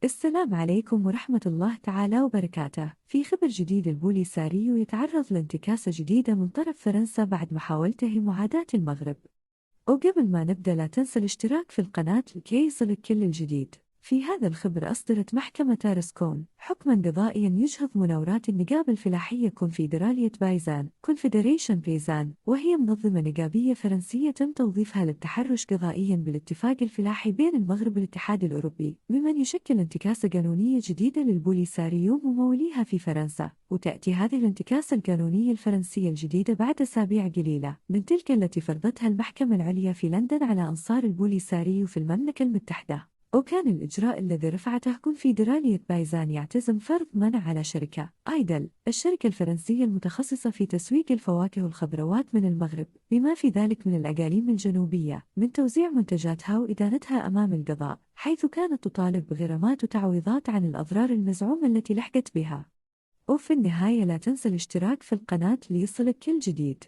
السلام عليكم ورحمة الله تعالى وبركاته. في خبر جديد، البوليساريو يتعرض لانتكاسة جديدة من طرف فرنسا بعد محاولته معاداة المغرب. وقبل ما نبدأ لا تنسى الاشتراك في القناة لكي يصلك كل الجديد. في هذا الخبر أصدرت محكمة تارسكون حكماً قضائياً يجهض مناورات النقابة الفلاحية كونفدرالية بايزان Confederation بيزان، وهي منظمة نقابية فرنسية تم توظيفها للتحرش قضائياً بالاتفاق الفلاحي بين المغرب والاتحاد الأوروبي، ممن يشكل انتكاسة قانونية جديدة للبوليساريو ومموليها في فرنسا. وتأتي هذه الانتكاسة القانونية الفرنسية الجديدة بعد أسابيع قليلة من تلك التي فرضتها المحكمة العليا في لندن على أنصار البوليساريو في المملكة المتحدة. وكان الإجراء الذي رفعته كونفدرالية بايزان يعتزم فرض منع على شركة آيدل، الشركة الفرنسية المتخصصة في تسويق الفواكه والخضروات من المغرب، بما في ذلك من الأقاليم الجنوبية، من توزيع منتجاتها وإدانتها أمام القضاء، حيث كانت تطالب بغرامات وتعويضات عن الأضرار المزعومة التي لحقت بها. وفي النهاية لا تنسى الاشتراك في القناة ليصلك كل جديد.